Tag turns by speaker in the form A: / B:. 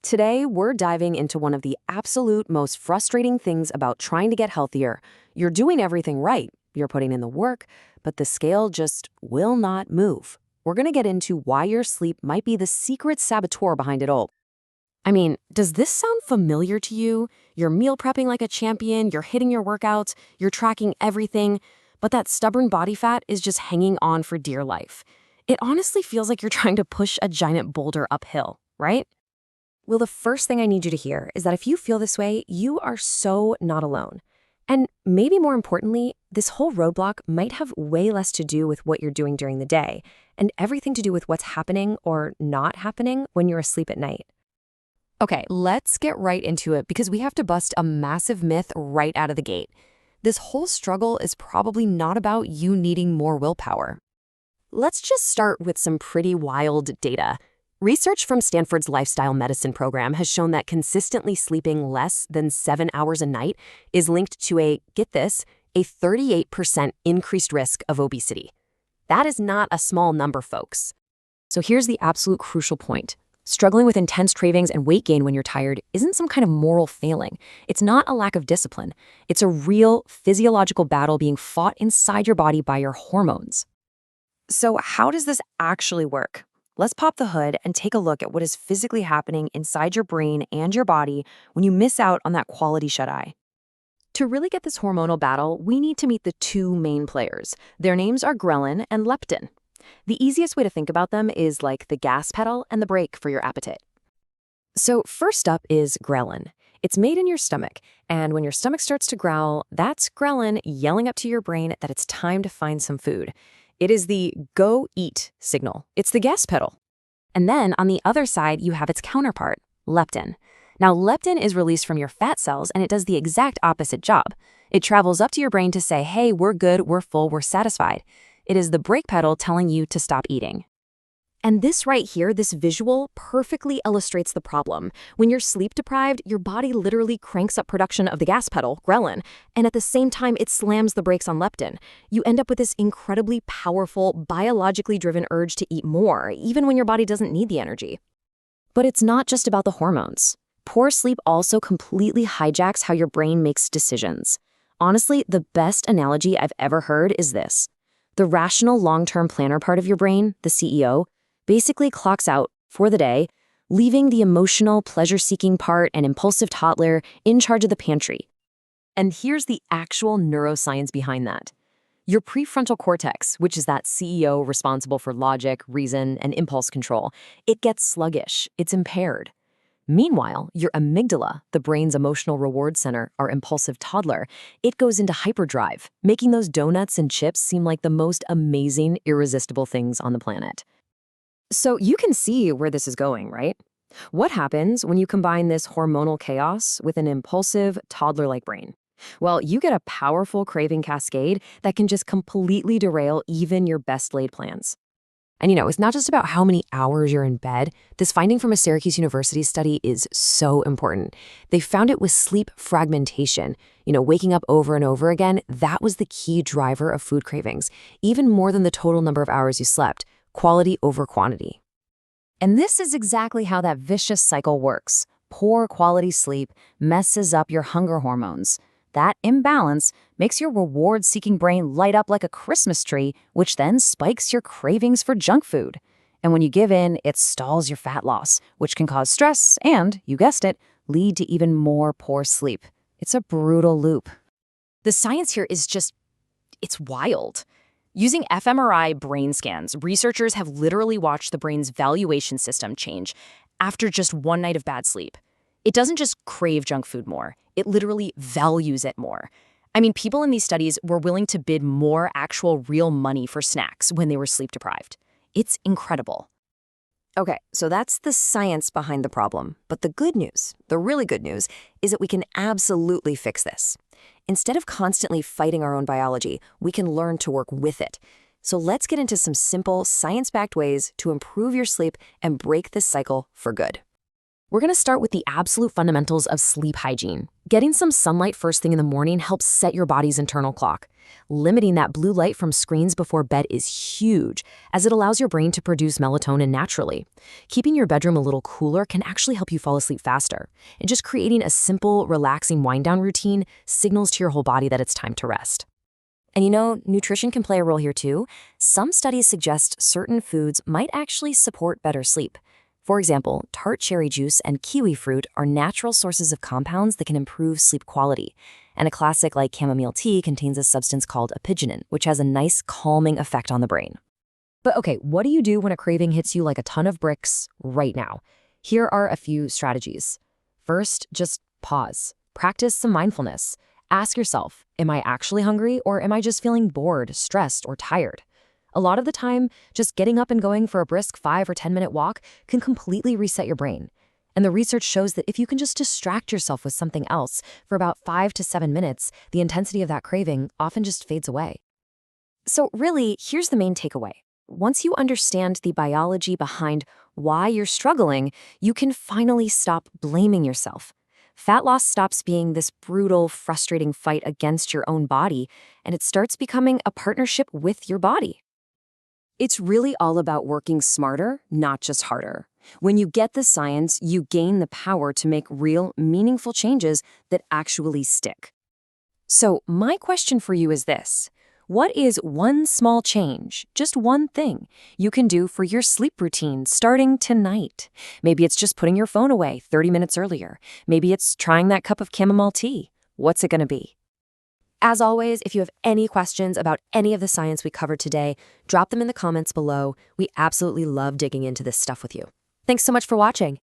A: Today, we're diving into one of the absolute most frustrating things about trying to get healthier. You're doing everything right, you're putting in the work, but the scale just will not move. We're going to get into why your sleep might be the secret saboteur behind it all. I mean, does this sound familiar to you? You're meal prepping like a champion, you're hitting your workouts, you're tracking everything, but that stubborn body fat is just hanging on for dear life. It honestly feels like you're trying to push a giant boulder uphill, right? Well, the first thing I need you to hear is that if you feel this way, you are so not alone. And maybe more importantly, this whole roadblock might have way less to do with what you're doing during the day and everything to do with what's happening or not happening when you're asleep at night. Okay, let's get right into it because we have to bust a massive myth right out of the gate. This whole struggle is probably not about you needing more willpower. Let's just start with some pretty wild data. Research from Stanford's lifestyle medicine program has shown that consistently sleeping less than 7 hours a night is linked to get this, a 38% increased risk of obesity. That is not a small number, folks. So here's the absolute crucial point. Struggling with intense cravings and weight gain when you're tired isn't some kind of moral failing. It's not a lack of discipline. It's a real physiological battle being fought inside your body by your hormones. So how does this actually work? Let's pop the hood and take a look at what is physically happening inside your brain and your body when you miss out on that quality shut-eye. To really get this hormonal battle, we need to meet the two main players. Their names are ghrelin and leptin. The easiest way to think about them is like the gas pedal and the brake for your appetite. So first up is ghrelin. It's made in your stomach, and when your stomach starts to growl, that's ghrelin yelling up to your brain that it's time to find some food. It is the go eat signal. It's the gas pedal. And then on the other side, you have its counterpart, leptin. Now, leptin is released from your fat cells, and it does the exact opposite job. It travels up to your brain to say, hey, we're good, we're full, we're satisfied. It is the brake pedal telling you to stop eating. And this right here, this visual, perfectly illustrates the problem. When you're sleep deprived, your body literally cranks up production of the gas pedal, ghrelin, and at the same time, it slams the brakes on leptin. You end up with this incredibly powerful, biologically driven urge to eat more, even when your body doesn't need the energy. But it's not just about the hormones. Poor sleep also completely hijacks how your brain makes decisions. Honestly, the best analogy I've ever heard is this. The rational long-term planner part of your brain, the CEO, basically clocks out for the day, leaving the emotional, pleasure-seeking part and impulsive toddler in charge of the pantry. And here's the actual neuroscience behind that. Your prefrontal cortex, which is that CEO responsible for logic, reason, and impulse control, it gets sluggish, it's impaired. Meanwhile, your amygdala, the brain's emotional reward center, our impulsive toddler, it goes into hyperdrive, making those donuts and chips seem like the most amazing, irresistible things on the planet. So you can see where this is going, right? What happens when you combine this hormonal chaos with an impulsive, toddler-like brain? Well, you get a powerful craving cascade that can just completely derail even your best-laid plans. And it's not just about how many hours you're in bed. This finding from a Syracuse University study is so important. They found it with sleep fragmentation. Waking up over and over again, that was the key driver of food cravings, even more than the total number of hours you slept. Quality over quantity. And this is exactly how that vicious cycle works. Poor quality sleep messes up your hunger hormones. That imbalance makes your reward-seeking brain light up like a Christmas tree, which then spikes your cravings for junk food. And when you give in, it stalls your fat loss, which can cause stress and, you guessed it, lead to even more poor sleep. It's a brutal loop. The science here is it's wild. Using fMRI brain scans, researchers have literally watched the brain's valuation system change after just one night of bad sleep. It doesn't just crave junk food more, it literally values it more. I mean, people in these studies were willing to bid more actual real money for snacks when they were sleep deprived. It's incredible. Okay, so that's the science behind the problem. But the good news, the really good news, is that we can absolutely fix this. Instead of constantly fighting our own biology, we can learn to work with it. So let's get into some simple, science-backed ways to improve your sleep and break this cycle for good. We're going to start with the absolute fundamentals of sleep hygiene. Getting some sunlight first thing in the morning helps set your body's internal clock. Limiting that blue light from screens before bed is huge, as it allows your brain to produce melatonin naturally. Keeping your bedroom a little cooler can actually help you fall asleep faster. And just creating a simple, relaxing wind-down routine signals to your whole body that it's time to rest. And nutrition can play a role here too. Some studies suggest certain foods might actually support better sleep. For example, tart cherry juice and kiwi fruit are natural sources of compounds that can improve sleep quality. And a classic like chamomile tea contains a substance called apigenin, which has a nice calming effect on the brain. But okay, what do you do when a craving hits you like a ton of bricks right now? Here are a few strategies. First, just pause. Practice some mindfulness. Ask yourself, am I actually hungry or am I just feeling bored, stressed, or tired? A lot of the time, just getting up and going for a brisk 5 or 10-minute walk can completely reset your brain. And the research shows that if you can just distract yourself with something else for about 5 to 7 minutes, the intensity of that craving often just fades away. So really, here's the main takeaway. Once you understand the biology behind why you're struggling, you can finally stop blaming yourself. Fat loss stops being this brutal, frustrating fight against your own body, and it starts becoming a partnership with your body. It's really all about working smarter, not just harder. When you get the science, you gain the power to make real, meaningful changes that actually stick. So my question for you is this. What is one small change, just one thing, you can do for your sleep routine starting tonight? Maybe it's just putting your phone away 30 minutes earlier. Maybe it's trying that cup of chamomile tea. What's it going to be? As always, if you have any questions about any of the science we covered today, drop them in the comments below. We absolutely love digging into this stuff with you. Thanks so much for watching.